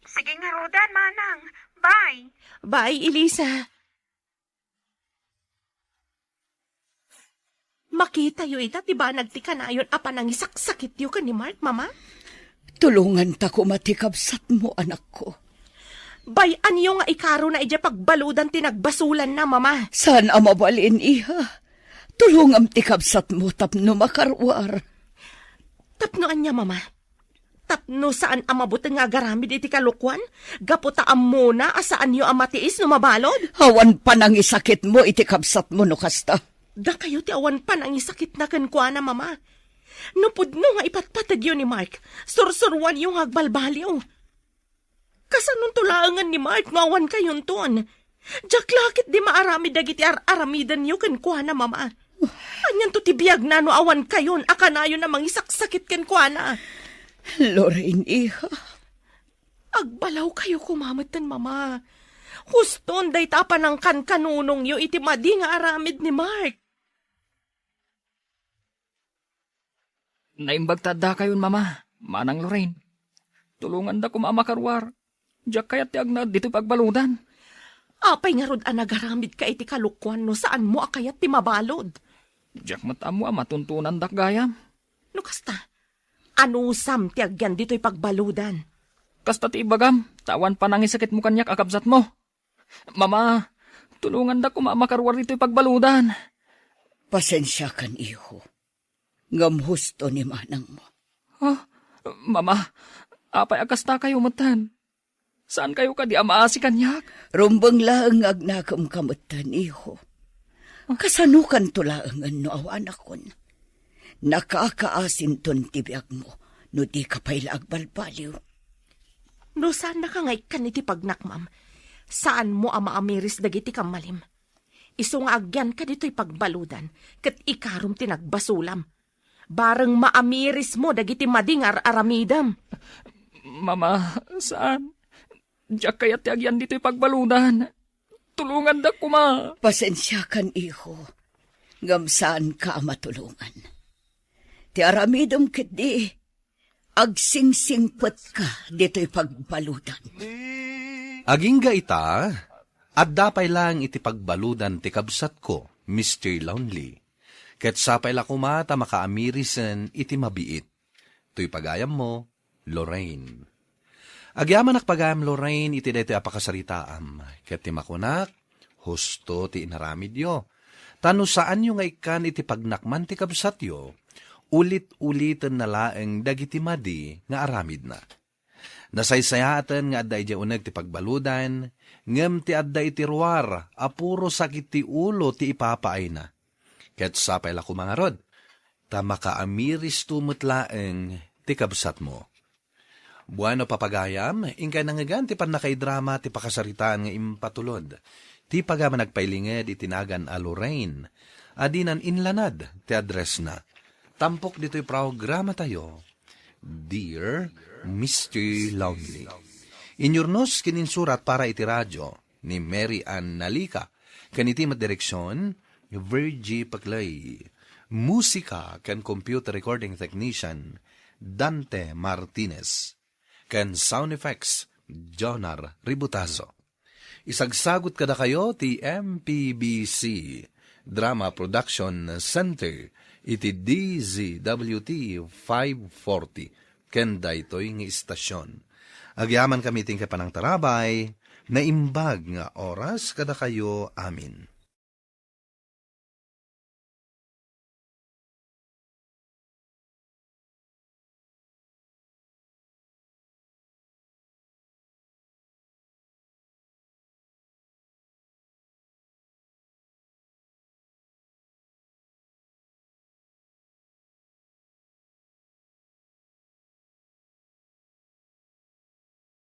Sige nga, Rodan, manang. Bye. Bye, Elisa. Makita yo ita, tiba nagtika na yun apa nang isaksakit yo ka ni Mark, mama? Tulungan ta ko matikabsat mo, anak ko. Bay, anyo nga ikaro na ija pagbaludan tinagbasulan na, mama? Saan amabalin, iha? Tulungam tikabsat mo tapno makarwar. Tapno anya, mama? Tapno saan amabutang nga garamid iti kalukwan? Gaputa muna asaan yo amatiis no mabalod? Awan pa nang isakit mo iti kabsat mo no kasta. Da kayo ti awan pa nang isakit na kankwa na, mama. Nupudno nga ipatpatag yun ni Mark. Sursurwan yung agbalbaliw. Kasanong tulaangan ni Mark ngawan kayon ton? Diyak lakit di maarami dagiti aramidan yo kankwa na, mama. Anyan to tibiyag na no awan kayon, akanayo na mangisaksakit kankwa na. Lorraine, iha. Agbalaw kayo kumamatan, mama. Huston day tapa ng kanunong yo iti madi nga aramid ni Mark. Naimbagtada kayon, mama. Manang Lorraine. Tulungan da kumamakarwar. Diyak kayat tiag na dito pagbaludan. Apay nga rod anagaramid ka iti kalukwan no saan mo akayat ti mabalod. Diyak matamo matuntunan dak gayam. No kasta, anusam ti agyan dito'y pagbaludan. Kasta ti ibagam, tawan pa nang isakit mo kanyak akabsat mo. Mama, tulungan da kumamakarwar dito'y pagbaludan. Pasensya kan, iho. Ngam husto ni manang mo. Mama, apay akasta kayo matan. Saan kayo ka di amaasi kanyak? Rumbang laang agnakam kamatan, iho. Kasanukan tulaangan no awan akon. Nakakaasin ton tibiyag mo, no di ka pa'y agbalbaliw. No saan nakangay ka niti pagnakmam? Saan mo amaamiris dagiti kamalim? Iso nga agyan ka dito'y pagbaludan, kat ikarom tinagbasulam. Barang maamiris mo dagiti madingar aramidam. Mama, saan? Diyak kaya ti agyan dito'y pagbaludan. Tulungan da kuma. Pasensya kan, iho. Ngam saan ka matulungan. Ti aramidam kit di, agsingsingpet ka dito'y pagbaludan. Aging ita, at dapay lang iti pagbaludan ti kabsat ko, Mr. Lonely. Ket sapay la kumata makaamirisan iti mabiit. Tuy pagayam mo, Lorraine. Agyaman pagayam Lorraine iti daytoy apakasaritaam. Ket ti makunak, husto ti inaramid yo. Tano saan yung nga ikan iti pagnakman ti kabsat yo, ulit-ulitan na laeng dagiti madi nga aramid na. Nasaysayatan nga adda iti uneg ti pagbaludan, ngem ti adda iti ruwar, apuro sakit ti ulo ti ipapaay na. Ket sapay la kumangarod, ta makaamiris tumutlaeng ti kabsat mo. Buano papagayam, ingkay nangagan ti panakaidrama ti pakasaritaan nga impatulod. Ti pagama nagpailinged itinagan a Lorraine, adinan inlanad ti address na. Tampok dito'y programa tayo, Dear Mr. Lonely. Inyurnos kininsurat para iti radyo ni Mary Ann Nalika, kaniti direksyon, Virgie Paclay. Musika kan computer recording technician, Dante Martinez. Kan sound effects, Jonar Ributazo. Isagsagot kada kayo ti MPBC Drama Production Center iti DZWT 540 ken daytoy nga istasyon. Agyaman kami ting kapanang tarabay, naimbag nga oras kada kayo amin.